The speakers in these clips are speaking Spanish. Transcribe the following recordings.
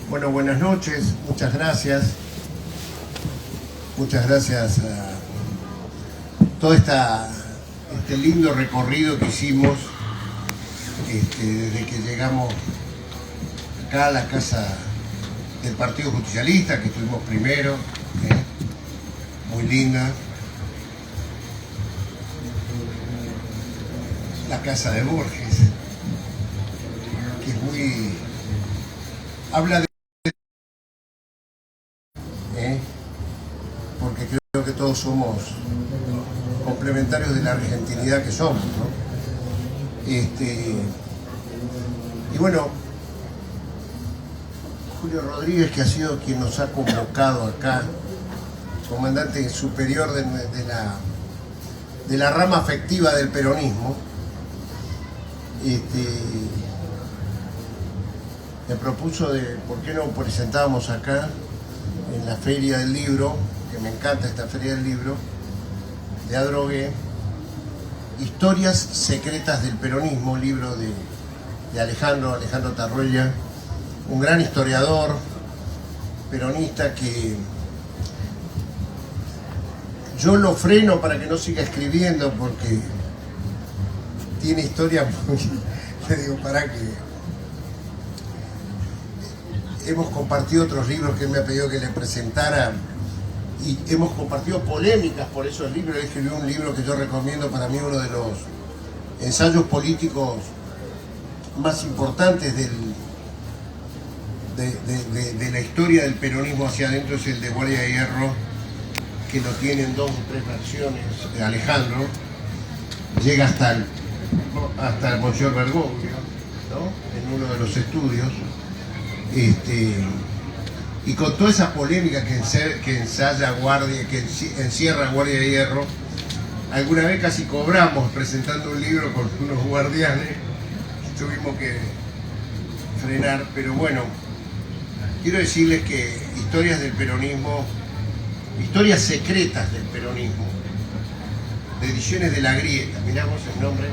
Bueno, buenas noches, muchas gracias. Muchas gracias a todo este lindo recorrido que hicimos desde que llegamos acá a la casa del Partido Justicialista, que estuvimos primero, muy linda. La casa de Borges, que es muy... habla de... porque creo que todos somos complementarios de la argentinidad que somos, ¿no? Y bueno, Julio Rodríguez, que ha sido quien nos ha convocado acá, comandante superior de la rama afectiva del peronismo, me propuso de por qué no presentábamos acá en la Feria del Libro, que me encanta esta Feria del Libro, de Adrogué, Historias secretas del peronismo, libro de Alejandro Tarroya, un gran historiador peronista que yo lo freno para que no siga escribiendo porque tiene historias muy... Le digo, para que... Hemos compartido otros libros que él me ha pedido que le presentara y hemos compartido polémicas por esos libros. Él escribió un libro que yo recomiendo, para mí uno de los ensayos políticos más importantes de la historia del peronismo hacia adentro, es el de Guardia de Hierro, que lo tienen 2 o 3 versiones de Alejandro. Llega hasta el Monsieur Bergoglio, ¿no? En uno de los estudios. Y con toda esa polémica que encierra Guardia de Hierro, alguna vez casi cobramos presentando un libro con unos guardianes, tuvimos que frenar, pero bueno, quiero decirles que historias del peronismo, historias secretas del peronismo, de Ediciones de la Grieta, miramos el nombre,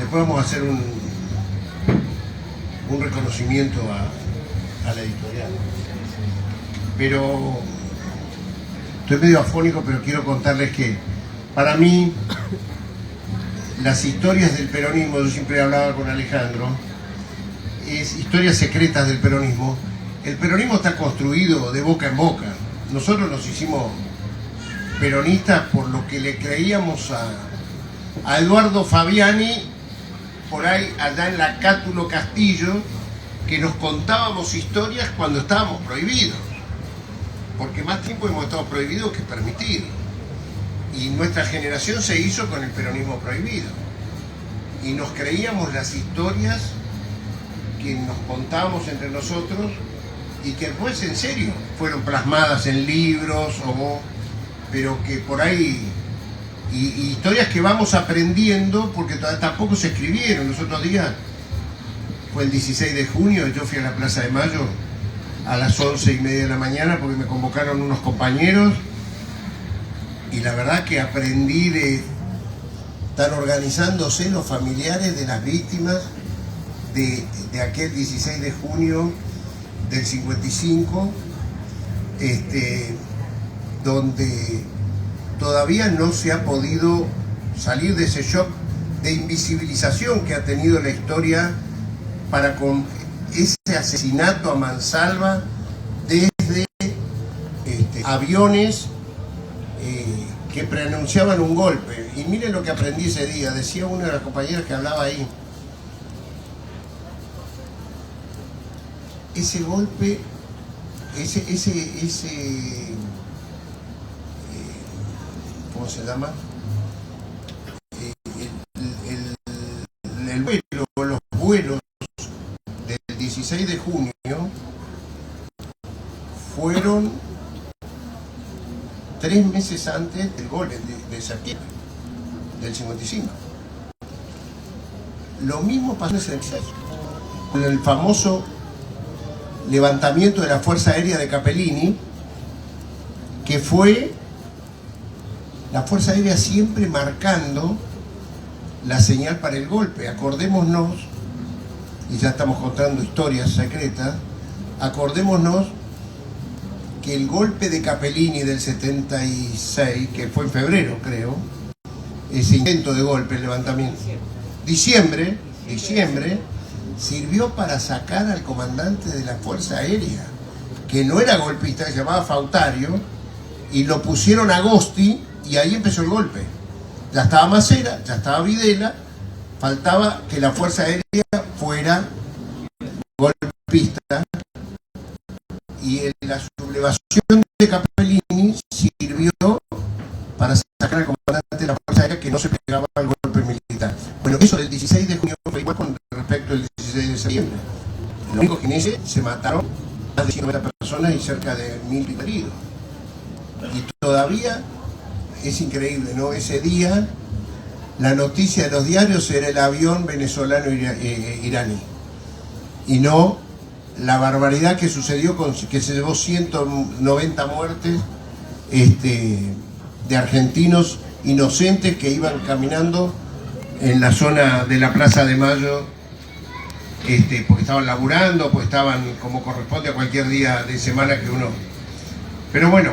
después vamos a hacer un reconocimiento a la editorial. Pero estoy medio afónico, pero quiero contarles que para mí las historias del peronismo, yo siempre hablaba con Alejandro, es historias secretas del peronismo. El peronismo está construido de boca en boca. Nosotros nos hicimos peronistas por lo que le creíamos a Eduardo Fabiani, por ahí allá en la Cátulo Castillo, que nos contábamos historias cuando estábamos prohibidos, porque más tiempo hemos estado prohibidos que permitidos, y nuestra generación se hizo con el peronismo prohibido, y nos creíamos las historias que nos contábamos entre nosotros y que después en serio fueron plasmadas en libros, pero que por ahí, y historias que vamos aprendiendo porque tampoco se escribieron. Los otros días fue el 16 de junio, yo fui a la Plaza de Mayo a las 11:30 de la mañana porque me convocaron unos compañeros y la verdad que aprendí de estar organizándose los familiares de las víctimas de aquel 16 de junio del 55, donde todavía no se ha podido salir de ese shock de invisibilización que ha tenido la historia para con ese asesinato a mansalva desde aviones que preanunciaban un golpe. Y miren lo que aprendí ese día, decía una de las compañeras que hablaba ahí. Ese golpe, ¿cómo se llama? El vuelo, los vuelos del 16 de junio fueron 3 meses antes del golpe de septiembre del 55. Lo mismo pasó en el famoso levantamiento de la Fuerza Aérea de Capellini, que fue la Fuerza Aérea siempre marcando la señal para el golpe. Acordémonos, y ya estamos contando historias secretas, acordémonos que el golpe de Capellini del 76, que fue en febrero creo, ese intento de golpe, el levantamiento, diciembre, sirvió para sacar al comandante de la Fuerza Aérea, que no era golpista, se llamaba Fautario, y lo pusieron a Agosti, y ahí empezó el golpe. Ya estaba Macera, ya estaba Videla, faltaba que la Fuerza Aérea fuera golpista, y la sublevación de Capellini sirvió para sacar al comandante de la Fuerza Aérea, que no se pegaba al golpe militar. Bueno, eso del 16 de junio fue igual con respecto al 16 de septiembre. Lo único que en ese se mataron más de 190 personas y cerca de 1000 heridos. Y todavía es increíble, ¿no? Ese día la noticia de los diarios era el avión venezolano iraní, y no la barbaridad que sucedió, que se llevó 190 muertes de argentinos inocentes que iban caminando en la zona de la Plaza de Mayo, porque estaban laburando, pues estaban como corresponde a cualquier día de semana que uno... Pero bueno,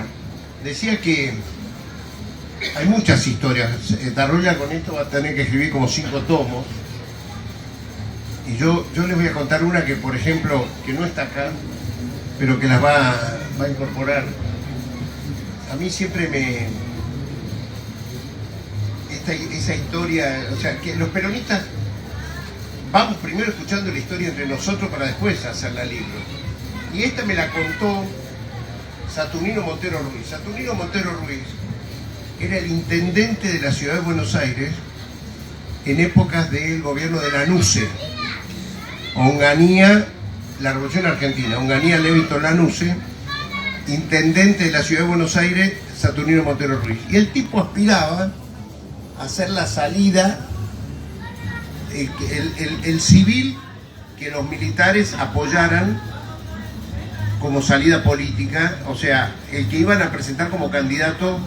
decía que hay muchas historias. Tarroya con esto va a tener que escribir como 5 tomos. Y yo les voy a contar una que, por ejemplo, que no está acá, pero que las va a incorporar. A mí siempre esa historia, o sea, que los peronistas vamos primero escuchando la historia entre nosotros para después hacerla libro. Y esta me la contó Saturnino Montero Ruiz. Saturnino Montero Ruiz era el intendente de la ciudad de Buenos Aires en épocas del gobierno de Lanuse. Onganía, la Revolución Argentina, Onganía Levito Lanuse, intendente de la ciudad de Buenos Aires, Saturnino Montero Ruiz. Y el tipo aspiraba a hacer la salida, el civil, que los militares apoyaran como salida política, o sea, el que iban a presentar como candidato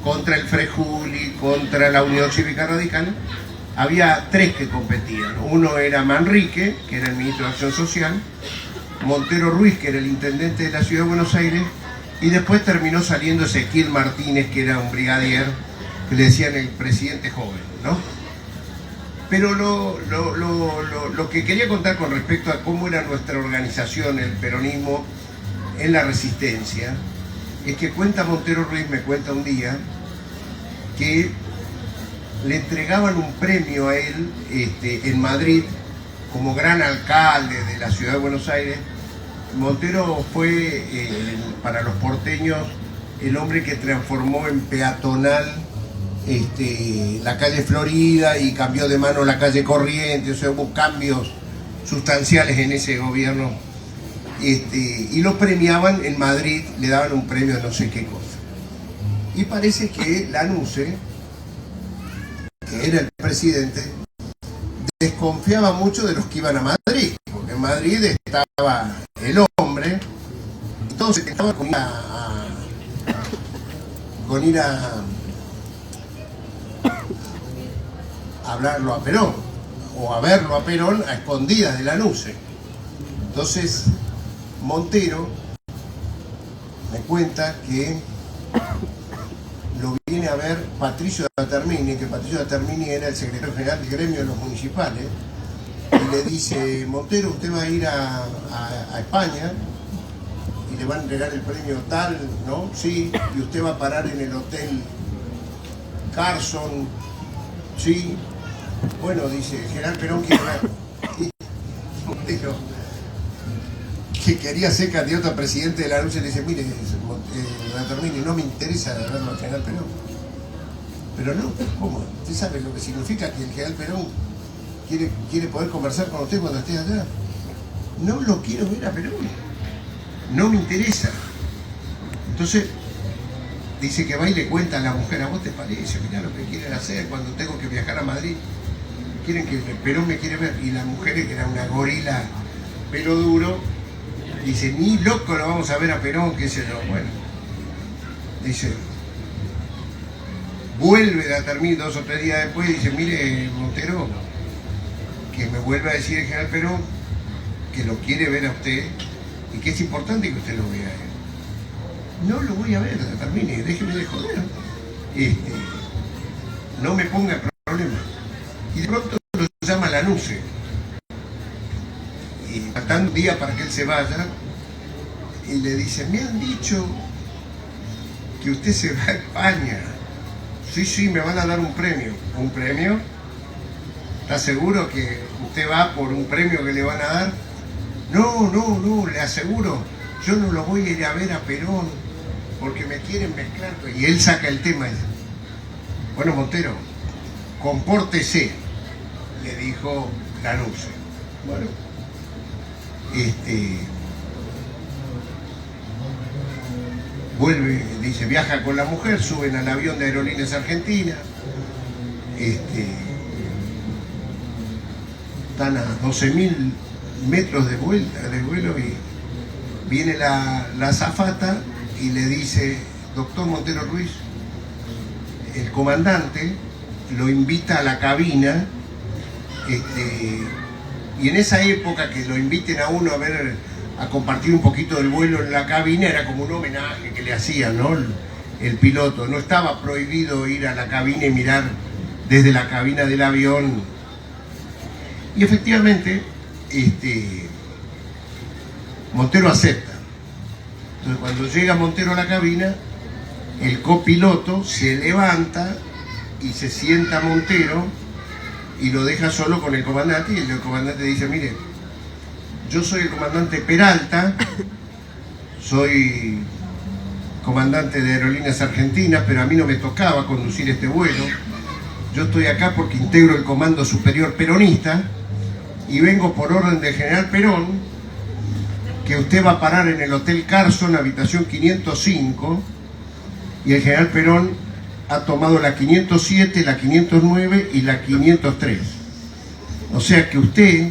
contra el Frejuli, contra la Unión Cívica Radical. Había 3 que competían. Uno era Manrique, que era el ministro de Acción Social, Montero Ruiz, que era el intendente de la ciudad de Buenos Aires, y después terminó saliendo Ezequiel Martínez, que era un brigadier, que le decían el presidente joven, ¿no? Pero lo que quería contar con respecto a cómo era nuestra organización, el peronismo, en la resistencia, es que cuenta Montero Ruiz, me cuenta un día, que le entregaban un premio a él en Madrid como gran alcalde de la ciudad de Buenos Aires. Montero fue para los porteños el hombre que transformó en peatonal la calle Florida y cambió de mano la calle Corrientes. O sea, hubo cambios sustanciales en ese gobierno, y lo premiaban en Madrid, le daban un premio a no sé qué cosa. Y parece que Lanuse, que era el presidente, desconfiaba mucho de los que iban a Madrid, porque en Madrid estaba el hombre, y todos se quedaban con ir a hablarlo a Perón, o a verlo a Perón a escondidas de Lanuse. Entonces Montero me cuenta que lo viene a ver Patricio Termini, que Patricio Termini era el secretario general del gremio de los municipales, y le dice: Montero, usted va a ir a España y le van a entregar el premio tal, ¿no? Sí, y usted va a parar en el hotel Carson, sí. Bueno, dice, General Perón quiere ver. Montero, que quería ser candidato a presidente de la lucha, le dice: mire, Termini, no me interesa verlo al General Perón. Pero no, ¿cómo? ¿Usted sabe lo que significa que el General Perón quiere poder conversar con usted cuando esté allá? No lo quiero ver a Perón, no me interesa. Entonces dice que va y le cuenta a la mujer: ¿a vos te parece? Mirá lo que quieren hacer cuando tengo que viajar a Madrid. Quieren que Perón me quiere ver. Y la mujer, que era una gorila, pelo duro, dice: ni loco lo vamos a ver a Perón, qué sé yo. Bueno, dice, vuelve a terminar 2 o 3 días después y dice: mire, Montero, que me vuelve a decir el General Perón que lo quiere ver a usted y que es importante que usted lo vea. No lo voy a ver, termine, déjeme de joder. No me ponga problema. Y de pronto lo llama Lanuse. Y faltando un día para que él se vaya, y le dice, me han dicho que usted se va a España. Sí, me van a dar un premio. ¿Un premio? ¿Está seguro que usted va por un premio que le van a dar? No, le aseguro, yo no lo voy a ir a ver a Perón porque me quieren mezclar. Y él saca el tema. Bueno, Montero, compórtese, le dijo Lanuse. Bueno, vuelve, dice, viaja con la mujer, suben al avión de Aerolíneas Argentinas, están a 12.000 metros de vuelo, y viene la azafata y le dice, doctor Montero Ruiz, el comandante lo invita a la cabina, y en esa época que lo inviten a uno a compartir un poquito del vuelo en la cabina era como un homenaje que le hacían, ¿no? El piloto. No estaba prohibido ir a la cabina y mirar desde la cabina del avión. Y efectivamente, Montero acepta. Entonces cuando llega Montero a la cabina, el copiloto se levanta y se sienta Montero y lo deja solo con el comandante, y el comandante dice, mire, yo soy el comandante Peralta, soy comandante de Aerolíneas Argentinas, pero a mí no me tocaba conducir este vuelo. Yo estoy acá porque integro el Comando Superior Peronista y vengo por orden del general Perón, que usted va a parar en el Hotel Carson, habitación 505, y el general Perón ha tomado la 507, la 509 y la 503. O sea que usted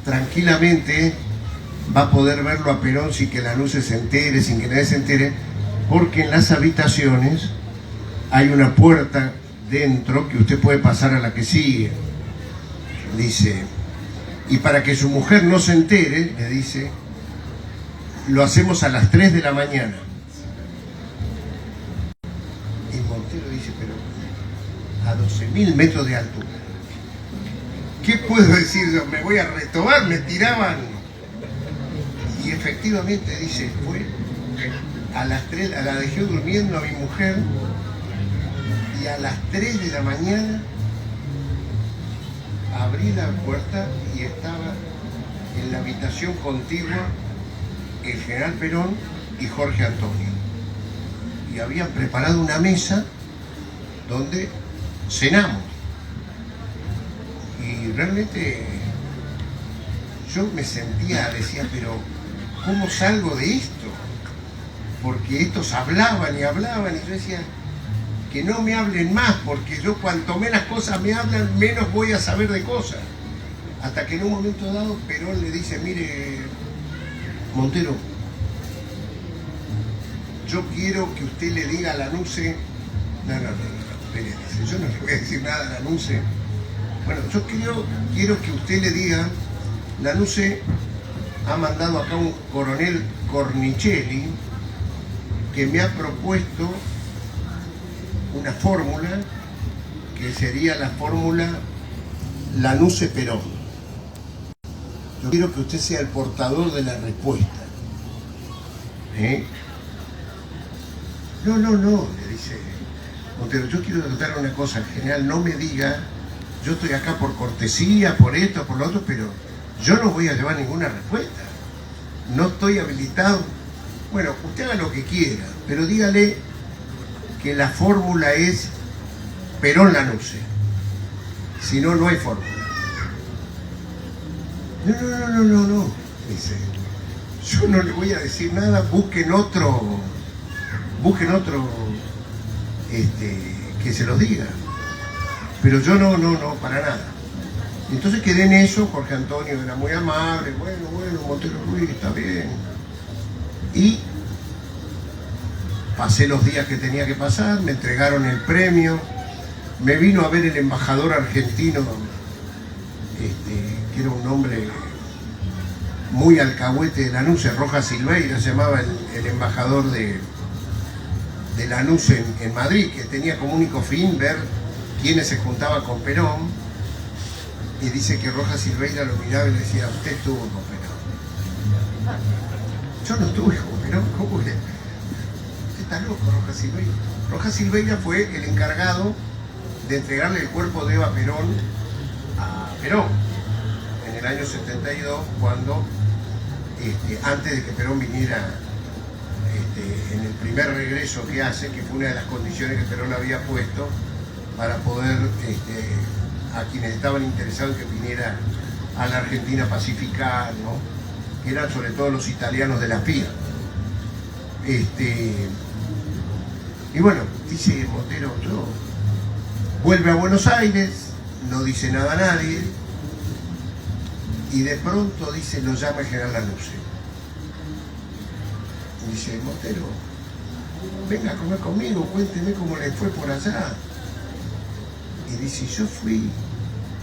tranquilamente va a poder verlo a Perón sin que Lanuse se entere, sin que nadie se entere, porque en las habitaciones hay una puerta dentro que usted puede pasar a la que sigue. Dice, y para que su mujer no se entere, le dice, lo hacemos a las 3 de la mañana. Y Montero dice, pero a 12.000 metros de altura. ¿Qué puedo decir yo? ¿Me voy a retobar? Me tiraban. Y efectivamente, dice, fue a las 3, la dejé durmiendo a mi mujer, y a las 3 de la mañana abrí la puerta y estaba en la habitación contigua el general Perón y Jorge Antonio. Y habían preparado una mesa donde cenamos. Y realmente yo me sentía, decía, pero ¿cómo salgo de esto? Porque estos hablaban y hablaban, y yo decía, que no me hablen más, porque yo cuanto menos cosas me hablan, menos voy a saber de cosas. Hasta que en un momento dado Perón le dice, mire, Montero, yo quiero que usted le diga a Lanuse, no, espere, yo no le voy a decir nada a Lanuse. Bueno, yo quiero que usted le diga, Lanuse ha mandado acá un coronel Cornicelli que me ha propuesto una fórmula que sería la fórmula Lanuse-Perón. Yo quiero que usted sea el portador de la respuesta. No, le dice Montero, yo quiero tratar una cosa, general, no me diga, yo estoy acá por cortesía, por esto, por lo otro, pero yo no voy a llevar ninguna respuesta. No estoy habilitado. Bueno, usted haga lo que quiera, pero dígale que la fórmula es Perón-Lanuse. Si no, no hay fórmula. No, dice, yo no le voy a decir nada, busquen otro que se los diga. Pero yo no, para nada. Entonces quedé en eso. Jorge Antonio era muy amable, bueno, Montero Ruiz, está bien. Y pasé los días que tenía que pasar, me entregaron el premio, me vino a ver el embajador argentino, que era un hombre muy alcahuete de Lanús, Rojas Silveira se llamaba el embajador de Lanús en Madrid, que tenía como único fin ver quiénes se juntaban con Perón, y dice que Rojas Silveira lo miraba y le decía: usted estuvo con Perón. Yo no estuve con Perón, ¿cómo que? Usted está loco, Rojas Silveira. Rojas Silveira fue el encargado de entregarle el cuerpo de Eva Perón a Perón en el año 72, cuando antes de que Perón viniera en el primer regreso que hace, que fue una de las condiciones que Perón había puesto para poder a quienes estaban interesados en que viniera a la Argentina a pacificar, ¿no? Que eran sobre todo los italianos de la PIA. Y bueno, dice Montero, vuelve a Buenos Aires, no dice nada a nadie, y de pronto dice, lo llama el general Lanuse. Y dice: Montero, venga a comer conmigo, cuénteme cómo le fue por allá. Y dice: yo fui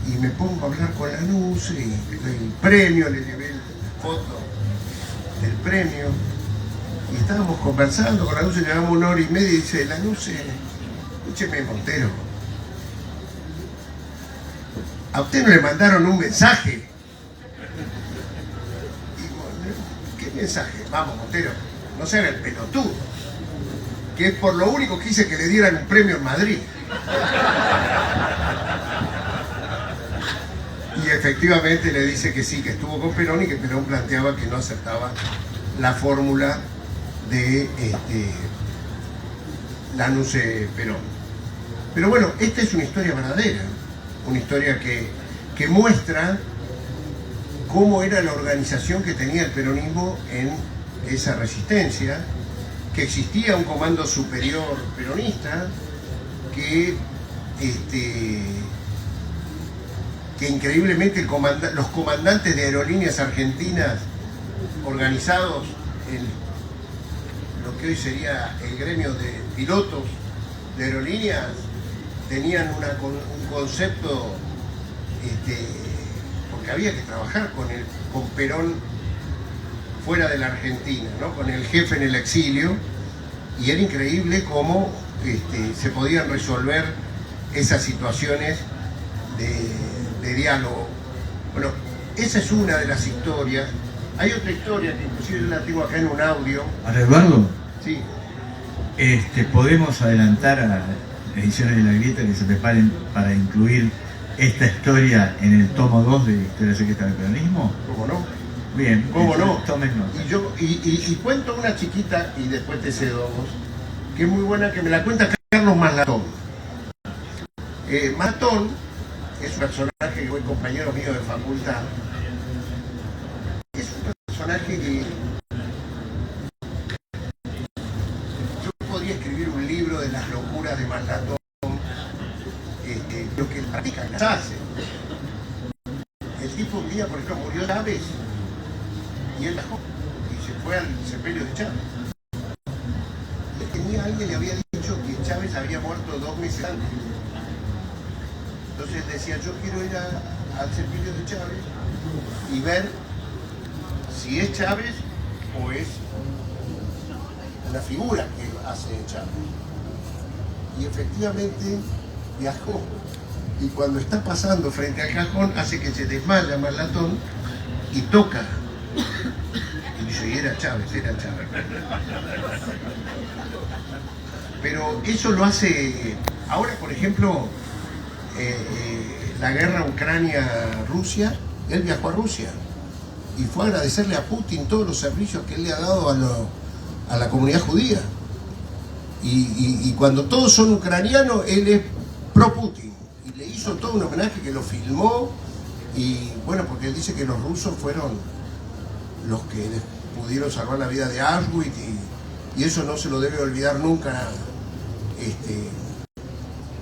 y me pongo a hablar con Lanuse, y el premio, le llevé la foto del premio, y estábamos conversando con Lanuse, llevamos 1 hora y media, y dice: Lanuse, escúcheme, Montero, ¿a usted no le mandaron un mensaje? Y, ¿qué mensaje? Vamos, Montero, no se haga el pelotudo, que es por lo único que hice que le dieran un premio en Madrid. Y efectivamente le dice que sí, que estuvo con Perón, y que Perón planteaba que no aceptaba la fórmula de Lanuse Perón. Pero bueno, esta es una historia verdadera, una historia que muestra cómo era la organización que tenía el peronismo en esa resistencia, que existía un comando superior peronista, que increíblemente los comandantes de aerolíneas argentinas organizados en lo que hoy sería el gremio de pilotos de aerolíneas tenían un concepto, porque había que trabajar con Perón fuera de la Argentina, ¿no? Con el jefe en el exilio, y era increíble cómo se podían resolver esas situaciones de diálogo. Bueno, esa es una de las historias. Hay otra historia que inclusive yo la tengo acá en un audio. ¿Para Eduardo? Sí. ¿Podemos adelantar a Ediciones de la Grieta que se preparen para incluir esta historia en el tomo 2 de Historia Secreta del Peronismo? ¿Cómo no? Bien. ¿Cómo no? Tomen nota. Y cuento una chiquita, y después te cedo vos, que es muy buena, que me la cuenta Carlos Maslatón. Maslatón es un personaje que fue compañero mío de facultad. Es un personaje que yo podría escribir un libro de las locuras de Maslatón, lo que él practica, las hace. El tipo un día, por ejemplo, murió Chávez, y él viajó y se fue al sepelio de Chávez. Alguien le había dicho que Chávez había muerto 2 meses antes. Entonces decía: yo quiero ir al sepelio de Chávez y ver si es Chávez o es la figura que hace Chávez. Y efectivamente viajó, y cuando está pasando frente al cajón hace que se desmaya Maslatón y toca. Y dice: y era Chávez, era Chávez. Pero eso lo hace ahora, por ejemplo, la guerra Ucrania-Rusia. Él viajó a Rusia y fue a agradecerle a Putin todos los servicios que él le ha dado a la comunidad judía. Y cuando todos son ucranianos, él es pro-Putin, y le hizo todo un homenaje que lo filmó. Y bueno, porque él dice que los rusos fueron los que pudieron salvar la vida de Auschwitz, y eso no se lo debe olvidar nunca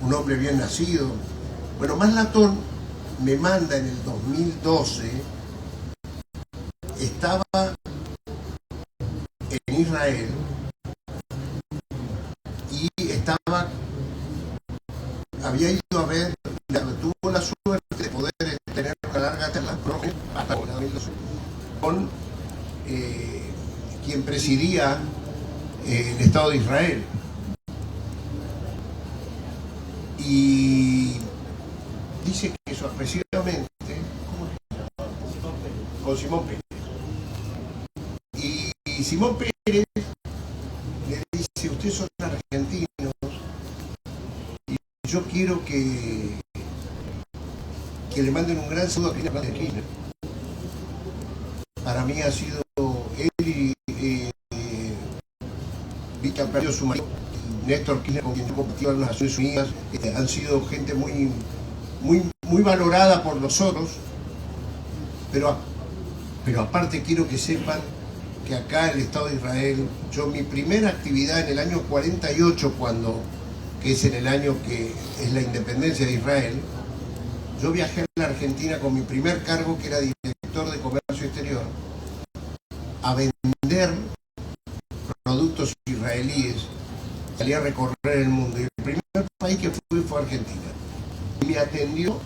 un hombre bien nacido. Bueno, Maslatón me manda en el 2012, estaba en Israel y había ido a ver, tuvo la suerte de poder tener una larga charla con quien presidía el Estado de Israel. Y dice que sorpresivamente, ¿cómo es que se llama? Con Simón Pérez. Y Simón Pérez le dice, ustedes son argentinos y yo quiero que le manden un gran saludo a Cristina Fernández de Kirchner. Para mí ha sido él y Víctor Aparicio, su marido, Néstor Kirchner, con quien yo competí en las Naciones Unidas, han sido gente muy valorada por nosotros, pero aparte quiero que sepan que acá el Estado de Israel, yo mi primera actividad en el año 48, que es en el año que es la independencia de Israel, yo viajé a la Argentina con mi primer cargo, que era director de comercio exterior, a vender productos israelíes. Salí a recorrer el mundo y el primer país que fui fue Argentina. Y me atendió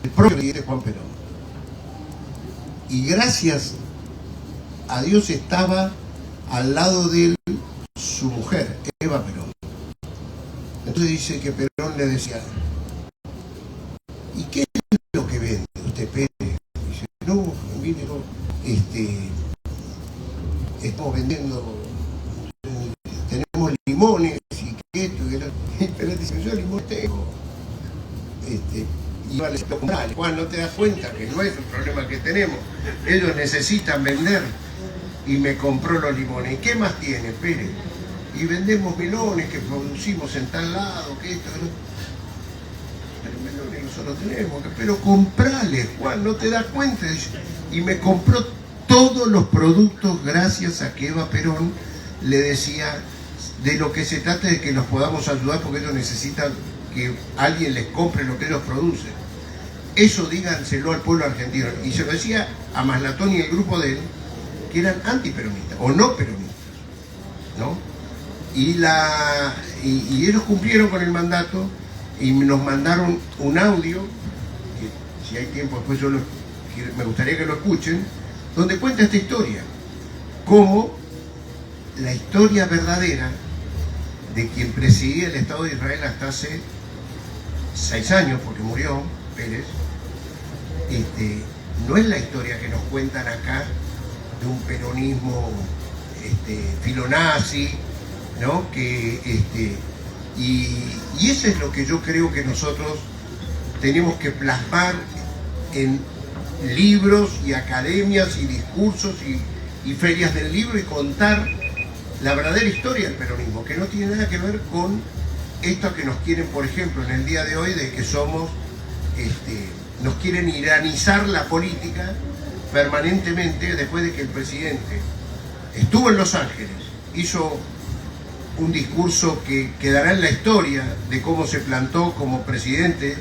el propio presidente Juan Perón. Y gracias a Dios estaba al lado de él su mujer, Eva Perón. Entonces dice que Perón le decía, ¿y qué es lo que vende usted, Pérez? Dice, no, mire, no, estamos vendiendo, tenemos limones y que esto y aquello. Y Pérez dice, yo limón tengo. Y vale, Juan, ¿no te das cuenta que no es un problema que tenemos? Ellos necesitan vender. Y me compró los limones. ¿Y qué más tiene, Pérez? Y vendemos melones que producimos en tal lado, que esto, ¿no? Pero melones nosotros tenemos, pero comprale, Juan, ¿no te das cuenta? Y me compró todos los productos gracias a que Eva Perón le decía de lo que se trata de que los podamos ayudar porque ellos necesitan que alguien les compre lo que ellos producen. Eso díganselo al pueblo argentino. Y se lo decía a Maslatón y el grupo de él, que eran antiperonistas o no peronistas, ¿no? Y ellos cumplieron con el mandato y nos mandaron un audio, que si hay tiempo después me gustaría que lo escuchen, donde cuenta esta historia, como la historia verdadera de quien presidía el Estado de Israel hasta hace 6 años, porque murió Pérez, no es la historia que nos cuentan acá de un peronismo filonazi, ¿no? Y eso es lo que yo creo que nosotros tenemos que plasmar en libros y academias y discursos y ferias del libro y contar la verdadera historia del peronismo, que no tiene nada que ver con esto que nos quieren, por ejemplo, en el día de hoy, de que somos, nos quieren iranizar la política permanentemente después de que el presidente estuvo en Los Ángeles, hizo un discurso que quedará en la historia de cómo se plantó como presidente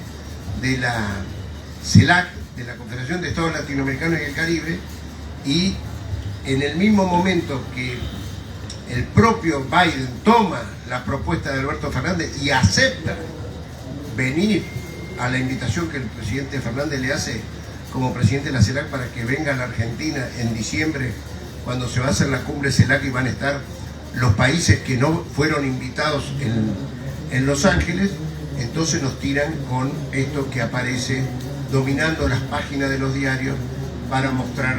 de la CELAC, de la Confederación de Estados Latinoamericanos y el Caribe, y en el mismo momento que el propio Biden toma la propuesta de Alberto Fernández y acepta venir a la invitación que el presidente Fernández le hace como presidente de la CELAC para que venga a la Argentina en diciembre, cuando se va a hacer la cumbre CELAC y van a estar los países que no fueron invitados en Los Ángeles. Entonces nos tiran con esto que aparece dominando las páginas de los diarios para mostrar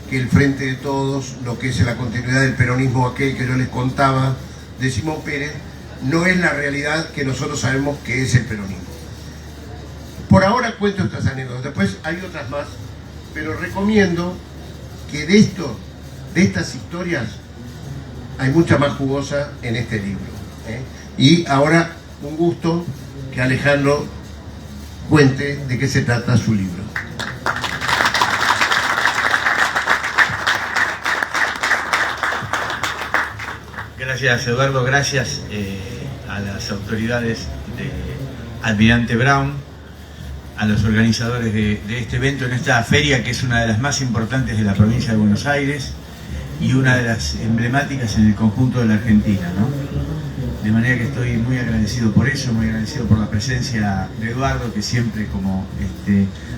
que el Frente de Todos, lo que es la continuidad del peronismo aquel que yo les contaba de Simón Pérez, no es la realidad que nosotros sabemos que es el peronismo. Por ahora cuento estas anécdotas, después hay otras más, pero recomiendo que de estas historias hay mucha más jugosa en este libro, ¿eh? Y ahora un gusto que Alejandro cuente de qué se trata su libro. Gracias, Eduardo, gracias a las autoridades de Almirante Brown, a los organizadores de este evento, en esta feria que es una de las más importantes de la provincia de Buenos Aires y una de las emblemáticas en el conjunto de la Argentina, ¿no? De manera que estoy muy agradecido por eso, muy agradecido por la presencia de Eduardo, que siempre, como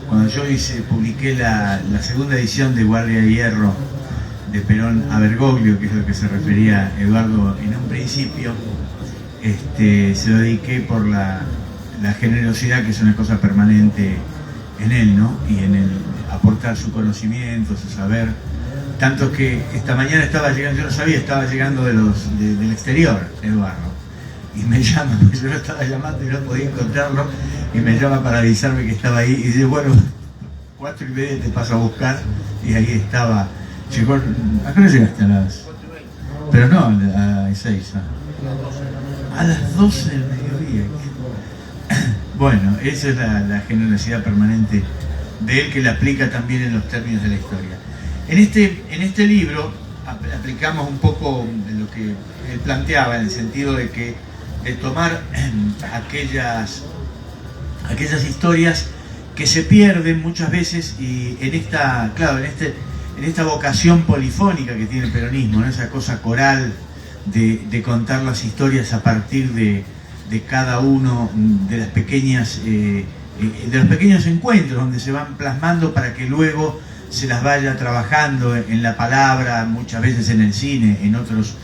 cuando yo publiqué la segunda edición de Guardia de Hierro Perón a Bergoglio, que es lo que se refería Eduardo en un principio, se lo dediqué por la generosidad, que es una cosa permanente en él, ¿no? Y en el aportar su conocimiento, su saber. Tanto que esta mañana estaba llegando, yo no sabía, estaba llegando del exterior, Eduardo. Y me llama, porque yo lo estaba llamando y no podía encontrarlo, y me llama para avisarme que estaba ahí. Y dice, bueno, 4:30 te paso a buscar, y ahí estaba. Llegó, ¿a qué hora llegaste? A las... Pero no, a las 6. A las 12 del mediodía. Bueno, esa es la generosidad permanente de él, que la aplica también en los términos de la historia. En este libro aplicamos un poco lo que él planteaba, en el sentido de tomar aquellas historias que se pierden muchas veces, y en esta vocación polifónica que tiene el peronismo, ¿no? Esa cosa coral de contar las historias a partir de cada uno de los pequeños encuentros donde se van plasmando, para que luego se las vaya trabajando en la palabra, muchas veces en el cine, en otros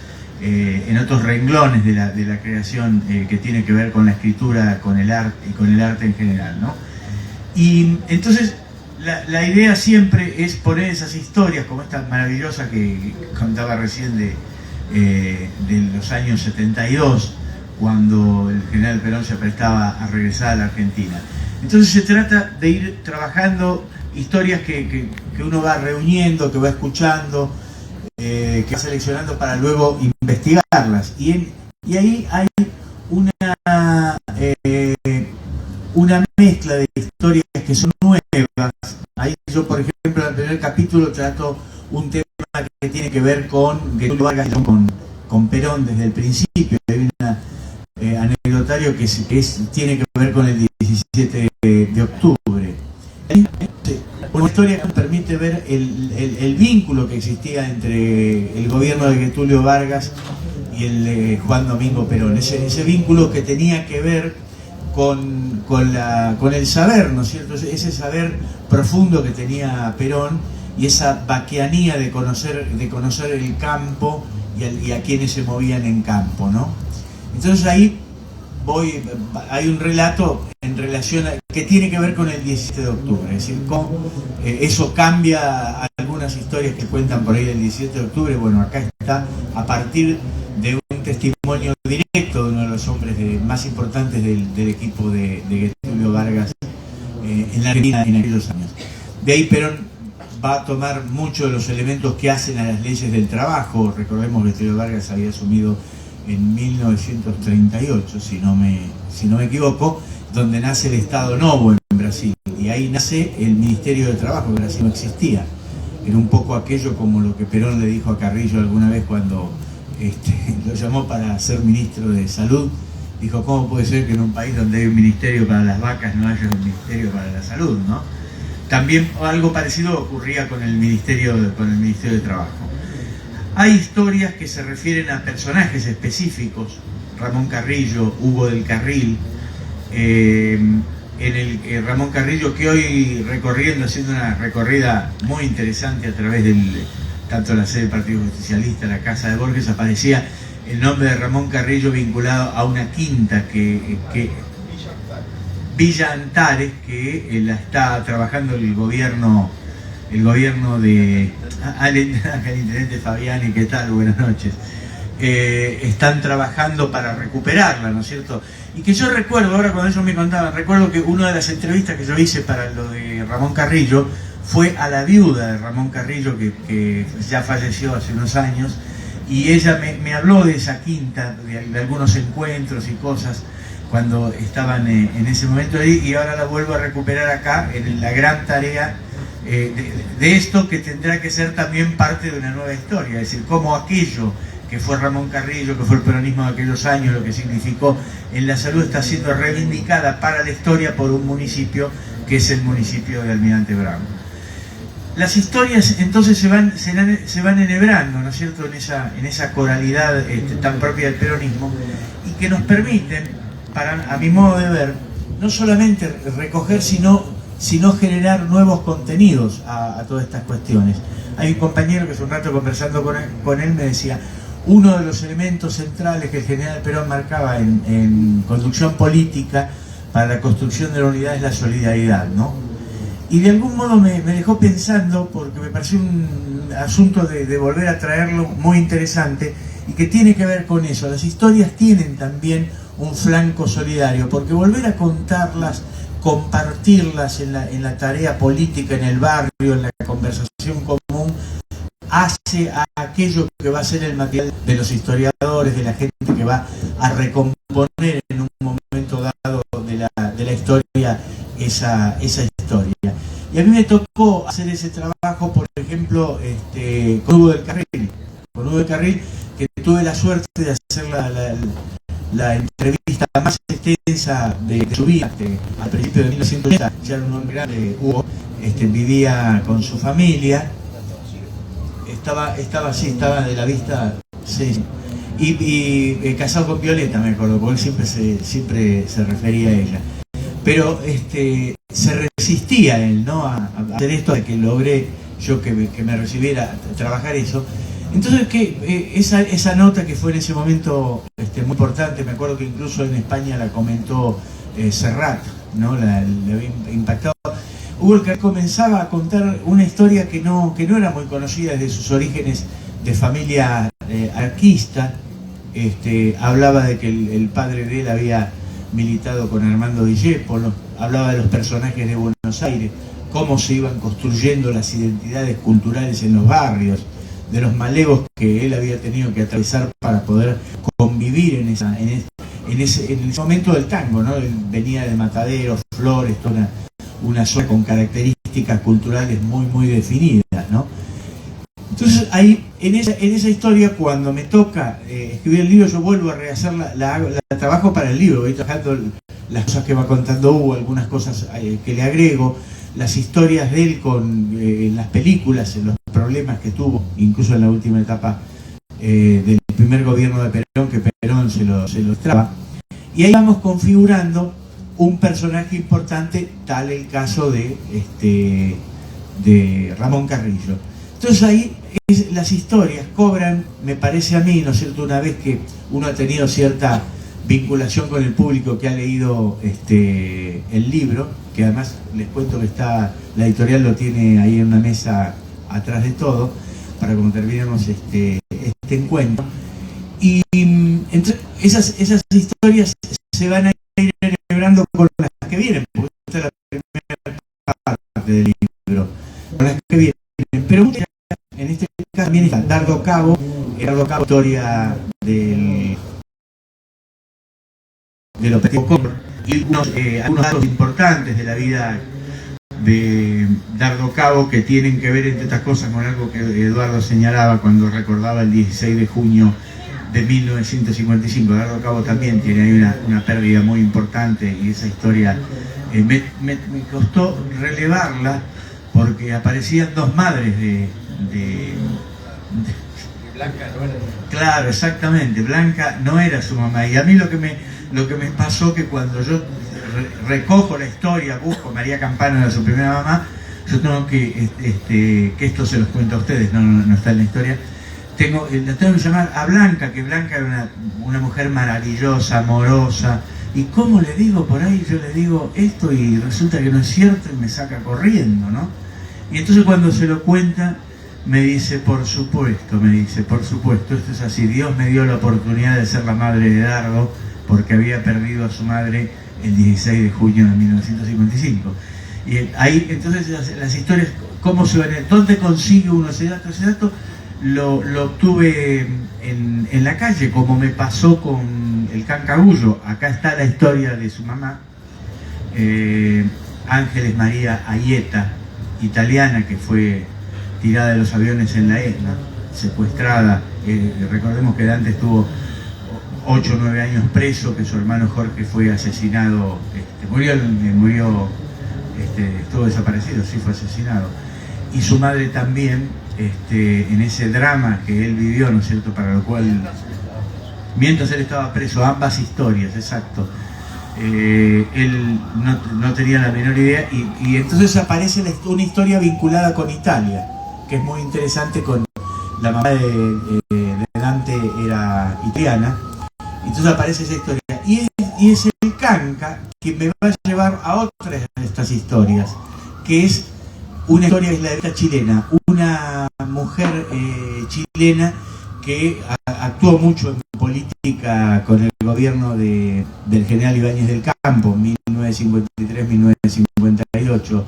renglones de la creación, que tiene que ver con la escritura, con el arte y con el arte en general, ¿no? Y entonces la idea siempre es poner esas historias, como esta maravillosa que contaba recién de los años 72, cuando el general Perón se prestaba a regresar a la Argentina. Entonces se trata de ir trabajando historias que uno va reuniendo, que va escuchando, que va seleccionando para luego investigarlas. Y ahí hay una mezcla de historias que son nuevas. Ahí yo, por ejemplo, en el primer capítulo trato un tema que tiene que ver con Getúlio Vargas, con Perón desde el principio. Hay un anecdotario que tiene que ver con el 17 de octubre. Una historia que nos permite ver el vínculo que existía entre el gobierno de Getúlio Vargas y el de Juan Domingo Perón. Ese vínculo que tenía que ver con el saber, ¿no es cierto? Ese saber profundo que tenía Perón, y esa vaquianía de conocer el campo y a quienes se movían en campo, ¿no? Entonces ahí hay un relato en relación que tiene que ver con el 17 de octubre, es decir, cómo eso cambia algunas historias que cuentan por ahí del 17 de octubre. Bueno, acá está a partir de un testimonio directo de uno de los hombres más importantes del equipo de Getúlio Vargas en la Argentina en aquellos años. De ahí Perón va a tomar muchos de los elementos que hacen a las leyes del trabajo. Recordemos que Getúlio Vargas había asumido en 1938, si no me equivoco, donde nace el Estado Novo en Brasil, y ahí nace el Ministerio de Trabajo, que Brasil no existía. Era un poco aquello como lo que Perón le dijo a Carrillo alguna vez cuando lo llamó para ser ministro de Salud. Dijo, ¿cómo puede ser que en un país donde hay un ministerio para las vacas no haya un ministerio para la salud, ¿no? También algo parecido ocurría con el Ministerio de Trabajo. Hay historias que se refieren a personajes específicos, Ramón Carrillo, Hugo del Carril, Ramón Carrillo, que hoy haciendo una recorrida muy interesante a través tanto la sede del Partido Justicialista, la Casa de Borges, aparecía el nombre de Ramón Carrillo vinculado a una quinta Villa Antares, que la está trabajando el gobierno de al intendente Fabiani. ¿Qué tal? Buenas noches. Están trabajando para recuperarla, ¿no es cierto? Y que yo recuerdo, ahora cuando ellos me contaban, recuerdo que una de las entrevistas que yo hice para lo de Ramón Carrillo fue a la viuda de Ramón Carrillo, que ya falleció hace unos años, y ella me habló de esa quinta, de algunos encuentros y cosas cuando estaban en ese momento ahí, y ahora la vuelvo a recuperar acá en la gran tarea de esto, que tendrá que ser también parte de una nueva historia, es decir, cómo aquello que fue Ramón Carrillo, que fue el peronismo de aquellos años, lo que significó en la salud, está siendo reivindicada para la historia por un municipio que es el municipio de Almirante Brown. Las historias entonces se van enhebrando, ¿no es cierto?, en esa coralidad tan propia del peronismo, y que nos permiten, a mi modo de ver, no solamente recoger, sino sino generar nuevos contenidos a todas estas cuestiones. Hay un compañero que hace un rato conversando con él me decía, uno de los elementos centrales que el general Perón marcaba en conducción política para la construcción de la unidad es la solidaridad, ¿no? Y de algún modo me dejó pensando, porque me pareció un asunto de volver a traerlo muy interesante y que tiene que ver con eso. Las historias tienen también un flanco solidario, porque volver a contarlas, compartirlas en la tarea política, en el barrio, en la conversación común, hace a aquello que va a ser el material de los historiadores, de la gente que va a recomponer en un momento dado de la historia esa historia. Y a mí me tocó hacer ese trabajo, por ejemplo, con Hugo del Carril, que tuve la suerte de hacer la entrevista más extensa de su vida. Al principio de 1980, ya era un hombre grande, Hugo, vivía con su familia, estaba de la vista, sí, y casado con Violeta, me acuerdo, porque él siempre se refería a ella. Pero se resistía él, ¿no?, a hacer esto, de que logré yo que me recibiera a trabajar eso. Entonces esa nota que fue en ese momento muy importante, me acuerdo que incluso en España la comentó Serrat, ¿no?, le había impactado. Hugo que comenzaba a contar una historia que no era muy conocida desde sus orígenes de familia anarquista. Hablaba de que el padre de él había militado con Armando Discépolo, hablaba de los personajes de Buenos Aires, cómo se iban construyendo las identidades culturales en los barrios, de los malevos que él había tenido que atravesar para poder convivir en ese momento del tango, ¿no? Él venía de Mataderos, Flores, toda una zona con características culturales muy definidas, ¿no? Entonces ahí, en esa historia, cuando me toca escribir el libro, yo vuelvo a rehacer la trabajo para el libro, voy trabajando las cosas que va contando Hugo, algunas cosas que le agrego, las historias de él en las películas, en los problemas que tuvo, incluso en la última etapa del primer gobierno de Perón, que Perón se lo traba. Y ahí vamos configurando un personaje importante, tal el caso de Ramón Carrillo. Entonces ahí las historias cobran, me parece a mí, ¿no es cierto?, una vez que uno ha tenido cierta vinculación con el público que ha leído el libro, que además les cuento que la editorial lo tiene ahí en una mesa atrás de todo, para cuando terminemos este encuentro. Y entonces esas historias se van a ir celebrando con las que vienen, porque esta es la primera parte del libro, con las que vienen. Pero en este caso también está Dardo Cabo, historia de los Petit y algunos datos importantes de la vida de Dardo Cabo que tienen que ver, entre otras cosas, con algo que Eduardo señalaba cuando recordaba el 16 de junio de 1955. Dardo Cabo también tiene ahí una pérdida muy importante, y esa historia me costó relevarla porque aparecían dos madres de Blanca no era. Claro, exactamente, Blanca no era su mamá. Y a mí lo que me pasó, que cuando yo recojo la historia, busco María Campano, era su primera mamá, yo tengo que esto se los cuento a ustedes, no está en la historia, la tengo que llamar a Blanca, que Blanca era una mujer maravillosa, amorosa, y ¿cómo le digo por ahí? Yo le digo esto y resulta que no es cierto, y me saca corriendo, ¿no? Y entonces cuando se lo cuenta, me dice, por supuesto, esto es así, Dios me dio la oportunidad de ser la madre de Dardo, porque había perdido a su madre el 16 de junio de 1955. Y ahí, entonces, las historias, ¿cómo se van? ¿Dónde consigue uno ese dato? Ese dato lo obtuve en la calle, como me pasó con el Cancagullo. Acá está la historia de su mamá, Ángeles María Aieta, italiana, que fue tirada de los aviones en la Etna, secuestrada. Recordemos que Dante estuvo 8 o 9 años preso, que su hermano Jorge fue asesinado, estuvo desaparecido, sí fue asesinado. Y su madre también, en ese drama que él vivió, ¿no es cierto?, para lo cual, mientras él estaba preso, ambas historias, exacto. él no tenía la menor idea, y entonces aparece una historia vinculada con Italia, que es muy interesante. Con la mamá de Dante era italiana, entonces aparece esa historia, y es el canca que me va a llevar a otras de estas historias, que es una historia, es la de esta chilena, una mujer chilena que actuó mucho en política con el gobierno del general Ibáñez del Campo, 1953-1958,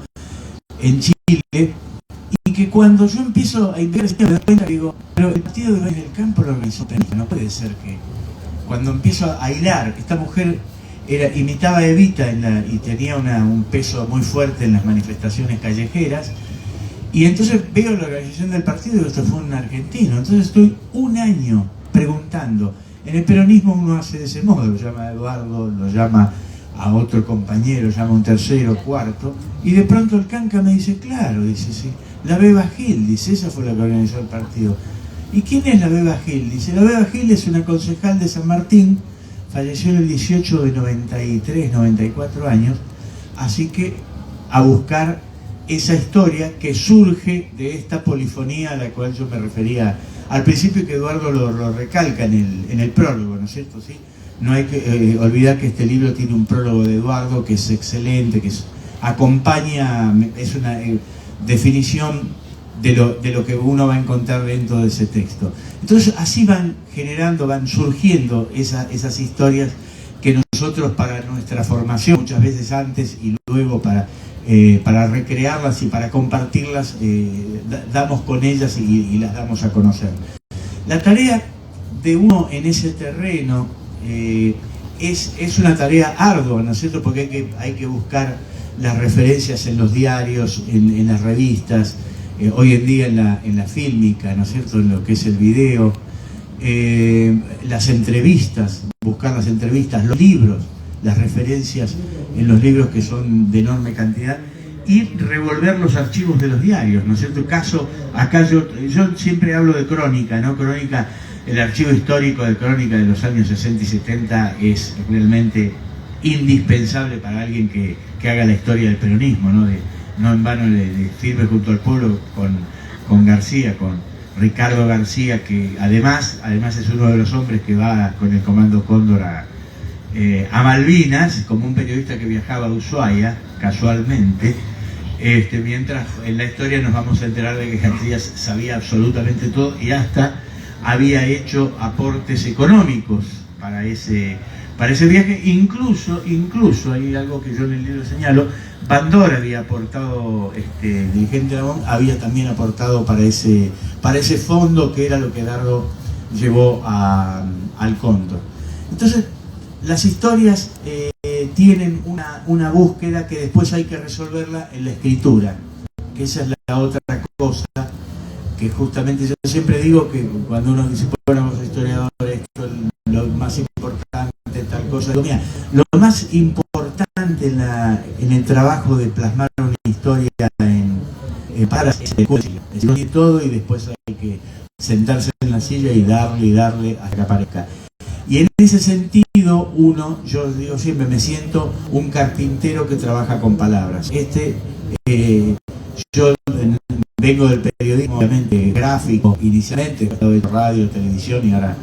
en Chile, y que cuando yo empiezo a investigar me doy cuenta, digo, pero el partido de Ibáñez del Campo lo organizó Peronista, no puede ser que... Cuando empiezo a hilar, esta mujer imitaba a Evita y tenía un peso muy fuerte en las manifestaciones callejeras, y entonces veo la organización del partido y digo, esto fue un argentino. Entonces estoy un año preguntando. En el peronismo uno hace de ese modo, lo llama a Eduardo, lo llama a otro compañero, lo llama a un tercero, cuarto, y de pronto el canca me dice, claro, dice, sí, la Beba Gil, dice, esa fue la que organizó el partido. ¿Y quién es la Beba Gil? Dice, la Beba Gil es una concejal de San Martín, falleció en el 18 de 93, 94 años, así que a buscar esa historia que surge de esta polifonía a la cual yo me refería al principio, que Eduardo lo recalca en el prólogo, ¿no es cierto? ¿Sí? No hay que olvidar que este libro tiene un prólogo de Eduardo que es excelente, que acompaña, es una definición de lo que uno va a encontrar dentro de ese texto. Entonces así van generando, van surgiendo esas historias que nosotros, para nuestra formación, muchas veces antes y luego para recrearlas y para compartirlas, damos con ellas y las damos a conocer. La tarea de uno en ese terreno es una tarea ardua, ¿no es cierto? Porque hay que buscar las referencias en los diarios, en las revistas, hoy en día en la fílmica, ¿no es cierto?, en lo que es el video, las entrevistas, buscar las entrevistas, los libros, las referencias en los libros, que son de enorme cantidad, y revolver los archivos de los diarios, ¿no es cierto? Acá yo siempre hablo de crónica, ¿no? Crónica, el archivo histórico de crónica de los años 60 y 70 es realmente indispensable para alguien que haga la historia del peronismo, ¿no? No en vano de Firme junto al pueblo con García, con Ricardo García, que además es uno de los hombres que va con el Comando Cóndor a Malvinas, como un periodista que viajaba a Ushuaia, casualmente, mientras en la historia nos vamos a enterar de que García sabía absolutamente todo y hasta había hecho aportes económicos para ese viaje. Incluso hay algo que yo en el libro señalo, Bandora había aportado, dirigente de Aragón, había también aportado para ese fondo, que era lo que Dardo llevó al Cóndor. Entonces, las historias tienen una búsqueda que después hay que resolverla en la escritura, que esa es la otra cosa, que justamente yo siempre digo que cuando uno dice, bueno, los historiadores, esto es lo más importante, tal cosa, mira, lo más importante en el trabajo de plasmar una historia para decir todo, y después hay que sentarse en la silla y darle hasta que aparezca. Y en ese sentido, yo digo siempre, me siento un carpintero que trabaja con palabras. Yo vengo del periodismo, obviamente, gráfico, inicialmente, de radio, televisión y ahora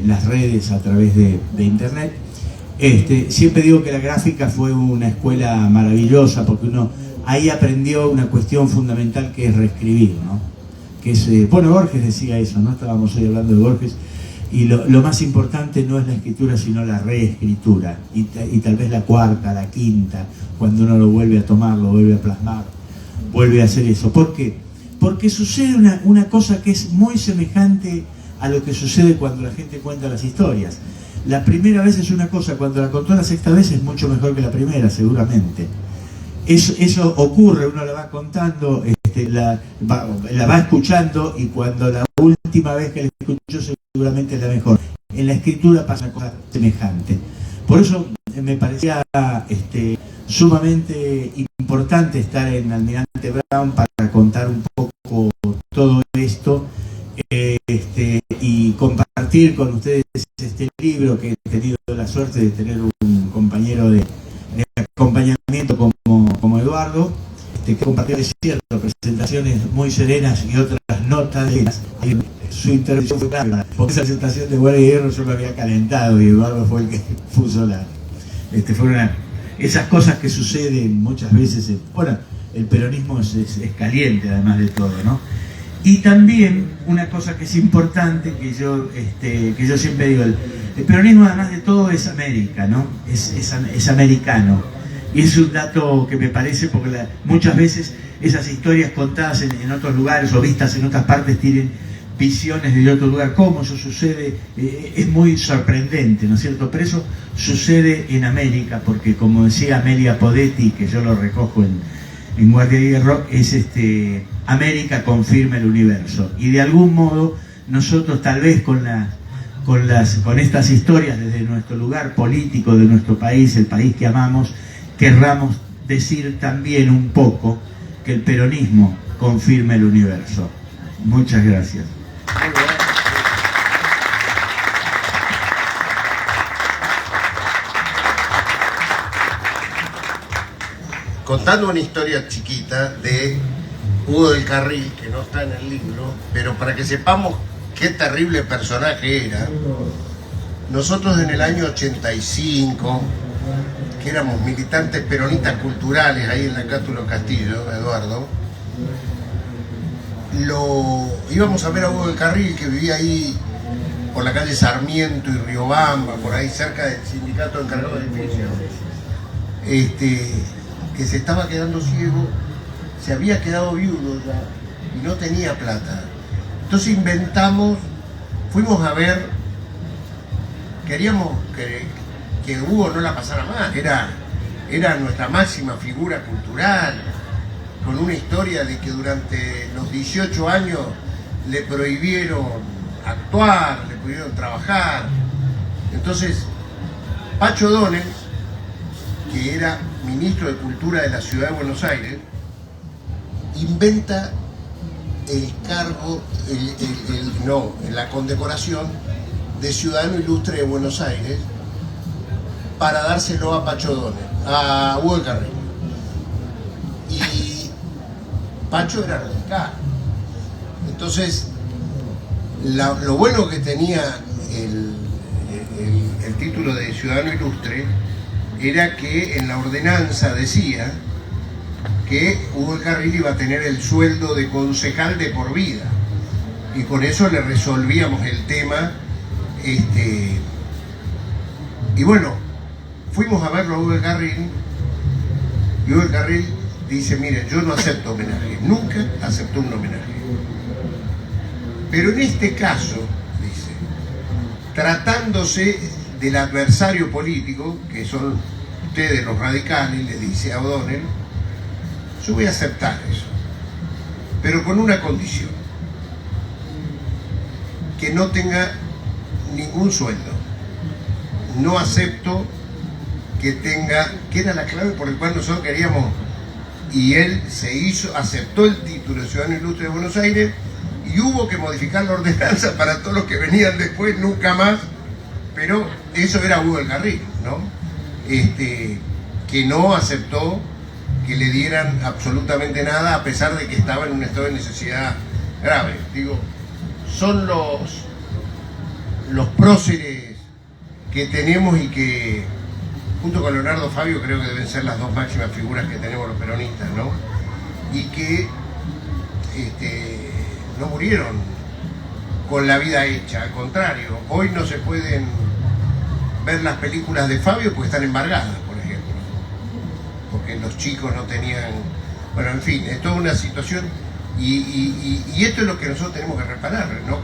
las redes a través de internet. Siempre digo que la gráfica fue una escuela maravillosa, porque uno ahí aprendió una cuestión fundamental, que es reescribir, ¿no? Que es, Borges decía eso, ¿no? Estábamos hoy hablando de Borges. Y lo más importante no es la escritura, sino la reescritura, y tal vez la cuarta, la quinta, cuando uno lo vuelve a tomar, lo vuelve a plasmar, vuelve a hacer eso. ¿Por qué? Porque sucede una cosa que es muy semejante a lo que sucede cuando la gente cuenta las historias. La primera vez es una cosa, cuando la contó la sexta vez es mucho mejor que la primera, seguramente. Eso ocurre, uno la va contando, la va escuchando, y cuando la última vez que la escuchó seguramente es la mejor. En la escritura pasa cosa semejante. Por eso me parecía sumamente importante estar en Almirante Brown para contar un poco todo esto, y compartir con ustedes este libro, que he tenido la suerte de tener un compañero compañero de acompañamiento como Eduardo, que compartió, es cierto, presentaciones muy serenas y otras no tan serenas. Su intervención fue clara, porque esa presentación de Guardia y Hierro yo me había calentado y Eduardo fue el que puso esas cosas que suceden muchas veces. Bueno, el peronismo es caliente además de todo, ¿no? Y también una cosa que es importante, que yo siempre digo, el peronismo además de todo es América, ¿no? Es americano. Y es un dato que me parece, porque muchas veces esas historias contadas en otros lugares o vistas en otras partes tienen visiones de otro lugar. ¿Cómo eso sucede? Es muy sorprendente, ¿no es cierto? Pero eso sucede en América, porque como decía Amelia Podetti, que yo lo recojo en Guardia de Hierro, es América confirma el universo. Y de algún modo nosotros tal vez con estas historias desde nuestro lugar político de nuestro país, el país que amamos, querramos decir también un poco que el peronismo confirma el universo. Muchas gracias. Contando una historia chiquita de Hugo del Carril, que no está en el libro, pero para que sepamos qué terrible personaje era, nosotros en el año 85, que éramos militantes peronistas culturales ahí en la Cátulo Castillo, Eduardo, íbamos a ver a Hugo del Carril, que vivía ahí por la calle Sarmiento y Riobamba, por ahí cerca del sindicato encargado de edificios, que se estaba quedando ciego, se había quedado viudo ya y no tenía plata. Entonces fuimos a ver, queríamos que Hugo no la pasara mal, era nuestra máxima figura cultural, con una historia de que durante los 18 años le prohibieron actuar, le prohibieron trabajar. Entonces, Pacho O'Donnell, que era ministro de Cultura de la Ciudad de Buenos Aires, inventa el cargo, la condecoración de Ciudadano Ilustre de Buenos Aires para dárselo a Pacho O'Donnell, a Hugo del Carril. Y Pacho era radical. Entonces, lo bueno que tenía el título de Ciudadano Ilustre era que en la ordenanza decía que Hugo del Carril iba a tener el sueldo de concejal de por vida, y con eso le resolvíamos el tema. Y bueno, fuimos a verlo a Hugo del Carril, y Hugo del Carril dice: mire, yo no acepto homenaje, nunca aceptó un homenaje, pero en este caso, dice, tratándose del adversario político, que son ustedes los radicales, le dice a O'Donnell, yo voy a aceptar eso, pero con una condición: que no tenga ningún sueldo. No acepto que tenga, que era la clave por el cual nosotros queríamos, y él aceptó el título de Ciudadano Ilustre de Buenos Aires, y hubo que modificar la ordenanza para todos los que venían después, nunca más. Pero eso era Hugo del Carril, ¿no? Que no aceptó que le dieran absolutamente nada, a pesar de que estaba en un estado de necesidad grave. Digo, son los próceres que tenemos, y que junto con Leonardo Fabio creo que deben ser las dos máximas figuras que tenemos los peronistas, ¿no? Y que no murieron con la vida hecha, al contrario, hoy no se pueden ver las películas de Fabio porque están embargadas, por ejemplo, porque los chicos no tenían, bueno, en fin, es toda una situación, y esto es lo que nosotros tenemos que reparar, ¿no?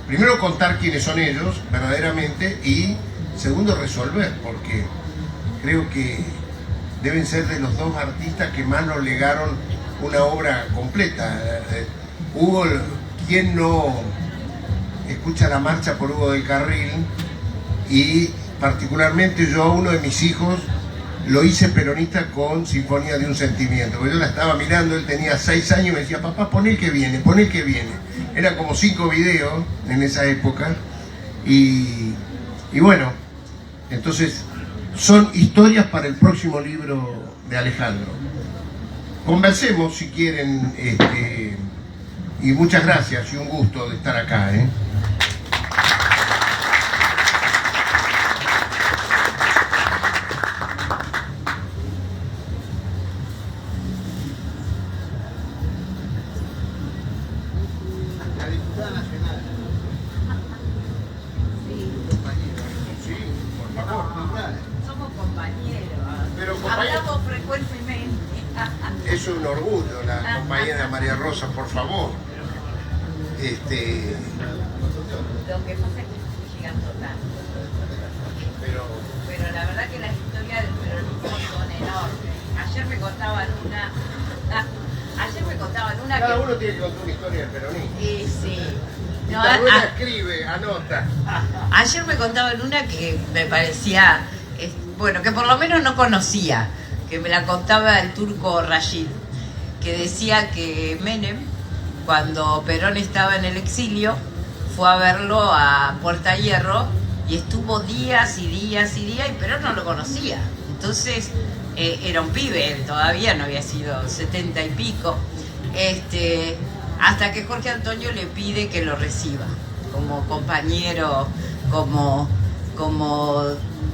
Primero, contar quiénes son ellos verdaderamente, y segundo, resolver, porque creo que deben ser de los dos artistas que más nos legaron una obra completa. Hugo, ¿quién no escucha la marcha por Hugo del Carril? Y particularmente yo a uno de mis hijos lo hice peronista con Sinfonía de un Sentimiento, porque yo la estaba mirando, él tenía 6 años y me decía: papá, pon el que viene, pon el que viene. Eran como 5 videos en esa época, y bueno, entonces son historias para el próximo libro de Alejandro. Conversemos si quieren, y muchas gracias y un gusto de estar acá. Hablamos frecuentemente. Es un orgullo, la compañera María Rosa, por favor. Lo que pasa es que estoy llegando tarde. Pero la verdad que las historias del peronismo son enormes. Ayer me contaban una Cada que... uno tiene que contar una historia del peronismo. Sí. No, Manuela escribe, anota. Ayer me contaban una que me parecía, bueno, que por lo menos no conocía, que me la contaba el turco Rashid, que decía que Menem, cuando Perón estaba en el exilio, fue a verlo a Puerta Hierro y estuvo días y días y días y Perón no lo conocía. Entonces era un pibe, él todavía no había sido 70 y pico, hasta que Jorge Antonio le pide que lo reciba como compañero, como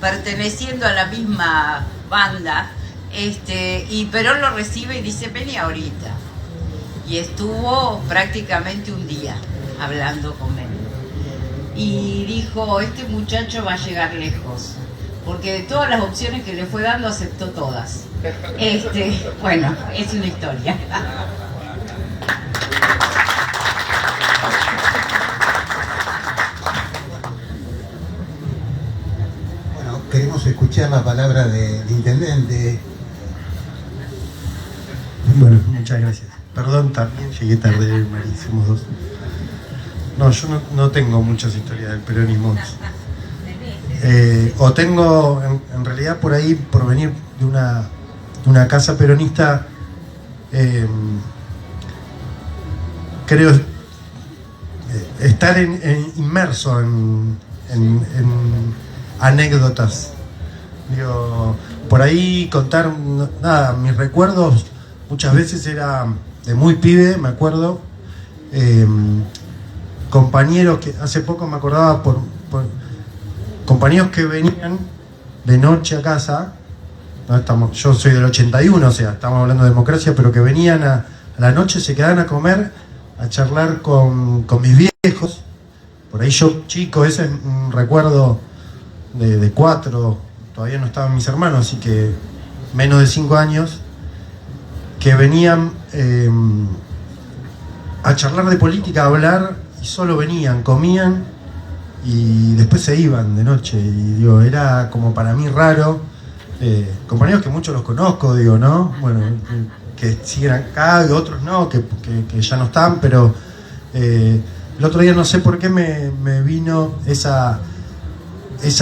perteneciendo a la misma banda, y Perón lo recibe y dice: vení ahorita. Y estuvo prácticamente un día hablando con él. Y dijo: este muchacho va a llegar lejos, porque de todas las opciones que le fue dando aceptó todas. Bueno, es una historia. Bueno, queremos escuchar la palabra del intendente. Bueno, muchas gracias. Perdón, también llegué tarde, María, somos dos. No, yo no tengo muchas historias del peronismo. O tengo, en realidad, por ahí, por venir de una casa peronista, creo estar inmerso en anécdotas. Digo, por ahí contar, nada, mis recuerdos muchas veces era de muy pibe, me acuerdo, compañeros que hace poco me acordaba por compañeros que venían de noche a casa, ¿no? Yo soy del 81, o sea, estamos hablando de democracia, pero que venían a la noche, se quedaban a comer, a charlar con mis viejos. Por ahí yo chico, ese es un recuerdo de 4, todavía no estaban mis hermanos, así que menos de 5 años, que venían a charlar de política, a hablar, y solo venían, comían y después se iban de noche. Y digo, era como para mí raro. Compañeros que muchos los conozco, digo, ¿no? Bueno, que siguen acá y otros no, que ya no están, pero el otro día no sé por qué me vino esa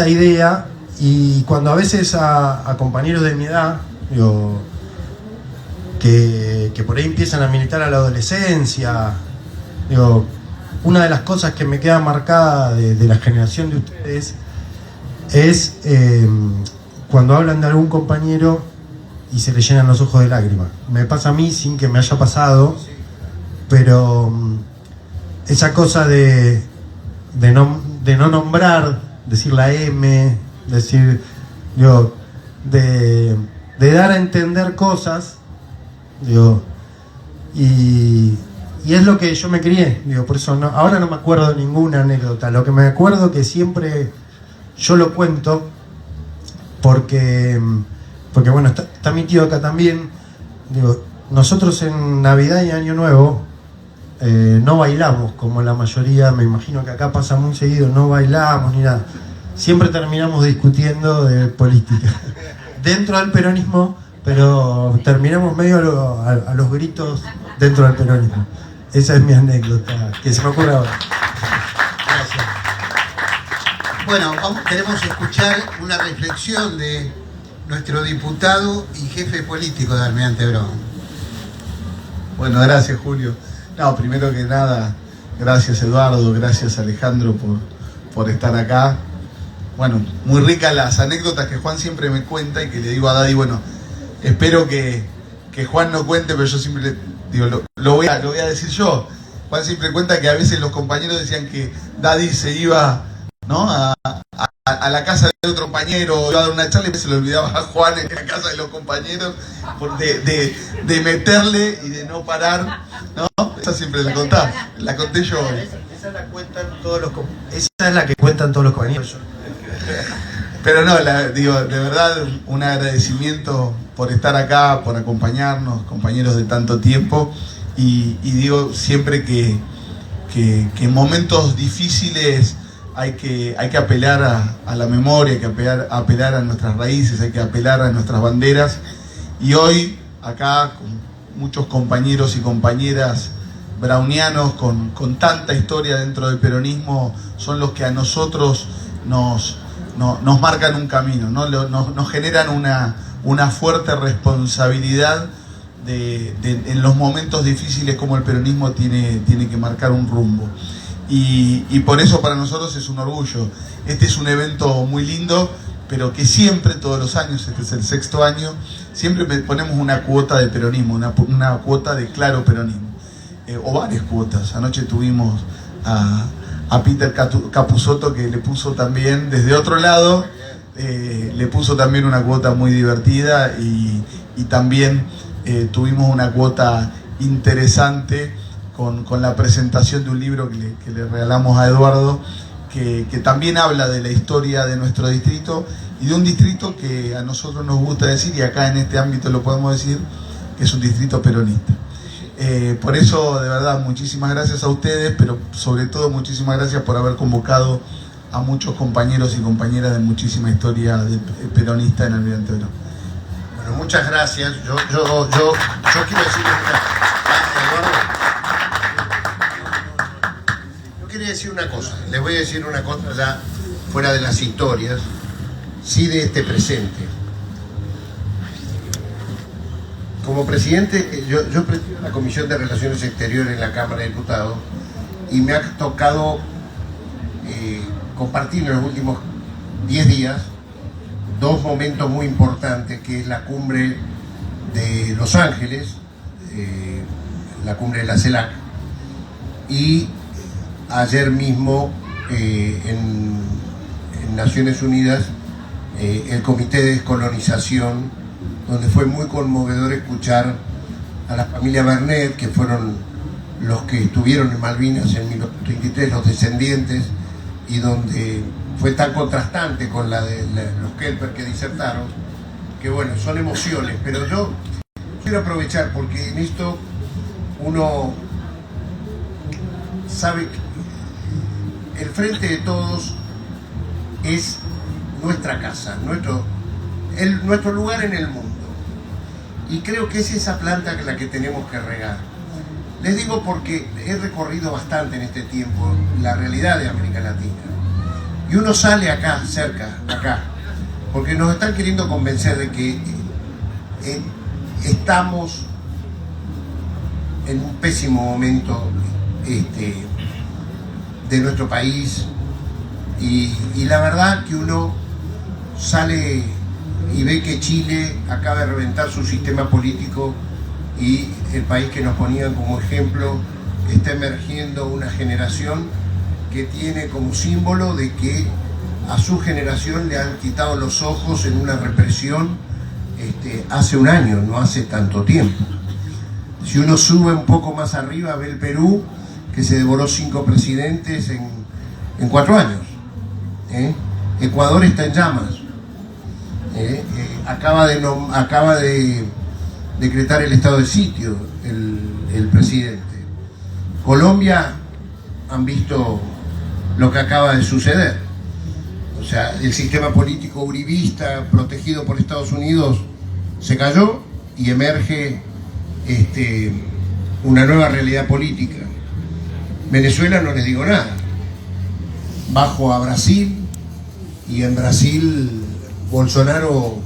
idea, y cuando a veces a compañeros de mi edad, digo, que por ahí empiezan a militar a la adolescencia, digo, una de las cosas que me queda marcada de la generación de ustedes es cuando hablan de algún compañero y se le llenan los ojos de lágrimas. Me pasa a mí sin que me haya pasado, pero esa cosa de no nombrar, decir la M, decir, digo, de dar a entender cosas, digo, y es lo que yo me crié, digo, por eso ahora no me acuerdo de ninguna anécdota. Lo que me acuerdo que siempre yo lo cuento, porque bueno, está mi tío acá también. Digo, nosotros en Navidad y Año Nuevo no bailamos como la mayoría, me imagino que acá pasa muy seguido, no bailamos ni nada. Siempre terminamos discutiendo de política dentro del peronismo, pero terminamos medio a los gritos dentro del peronismo. Esa es mi anécdota, que se me ocurre ahora. Gracias. Bueno, queremos escuchar una reflexión de nuestro diputado y jefe político de Almirante Brown. Bueno, gracias, Julio. No, primero que nada, gracias, Eduardo, gracias, Alejandro, por estar acá. bueno, muy ricas las anécdotas que Juan siempre me cuenta y que le digo a Daddy, bueno, espero que Juan no cuente, pero yo siempre le digo, lo voy a decir yo. Juan siempre cuenta que a veces los compañeros decían que Daddy se iba, ¿no?, a la casa de otro compañero, iba a dar una charla y se le olvidaba a Juan en la casa de los compañeros de meterle y de no parar, ¿no? Esa siempre la contaba, la conté yo hoy. Esa es la que cuentan todos los compañeros. Pero no, digo, de verdad, un agradecimiento por estar acá, por acompañarnos, compañeros de tanto tiempo, y digo siempre que en momentos difíciles hay que apelar a la memoria, hay que apelar a nuestras raíces, hay que apelar a nuestras banderas, y hoy acá con muchos compañeros y compañeras brownianos con tanta historia dentro del peronismo son los que a nosotros nos marcan un camino, ¿no? Nos generan una fuerte responsabilidad en los momentos difíciles como el peronismo tiene que marcar un rumbo. Y por eso para nosotros es un orgullo. Este es un evento muy lindo, pero que siempre, todos los años, este es el 6º año, siempre ponemos una cuota de peronismo, una cuota de claro peronismo, o varias cuotas. Anoche tuvimos a Peter Capusotto, que le puso también, desde otro lado, le puso también una cuota muy divertida, y también tuvimos una cuota interesante con la presentación de un libro que le regalamos a Eduardo, que también habla de la historia de nuestro distrito, y de un distrito que a nosotros nos gusta decir, y acá en este ámbito lo podemos decir, que es un distrito peronista. Por eso, de verdad, muchísimas gracias a ustedes, pero sobre todo muchísimas gracias por haber convocado a muchos compañeros y compañeras de muchísima historia peronista en Almirante Brown. Bueno, muchas gracias. Yo quiero decirles yo quería decir una cosa. Les voy a decir una cosa ya fuera de las historias, sí de este presente. Como presidente, yo presido la Comisión de Relaciones Exteriores en la Cámara de Diputados, y me ha tocado compartir en los últimos 10 días dos momentos muy importantes, que es la cumbre de Los Ángeles, la cumbre de la CELAC, y ayer mismo en Naciones Unidas el Comité de Descolonización, donde fue muy conmovedor escuchar a la familia Bernet, que fueron los que estuvieron en Malvinas en 1933, los descendientes, y donde fue tan contrastante con la de los Kelper que disertaron, que bueno, son emociones. Pero yo quiero aprovechar, porque en esto uno sabe que el Frente de Todos es nuestra casa, nuestro lugar en el mundo, y creo que es esa planta la que tenemos que regar. Les digo porque he recorrido bastante en este tiempo la realidad de América Latina, y uno sale acá, cerca, acá, porque nos están queriendo convencer de que estamos en un pésimo momento de nuestro país, y la verdad que uno sale y ve que Chile acaba de reventar su sistema político, y el país que nos ponían como ejemplo está emergiendo una generación que tiene como símbolo de que a su generación le han quitado los ojos en una represión hace un año, no hace tanto tiempo. Si uno sube un poco más arriba, ve el Perú, que se devoró 5 presidentes en 4 años. Ecuador está en llamas. Acaba de decretar el estado de sitio el presidente. Colombia, han visto lo que acaba de suceder. O sea, el sistema político uribista protegido por Estados Unidos se cayó, y emerge una nueva realidad política. Venezuela, no les digo nada. Bajo a Brasil, y en Brasil Bolsonaro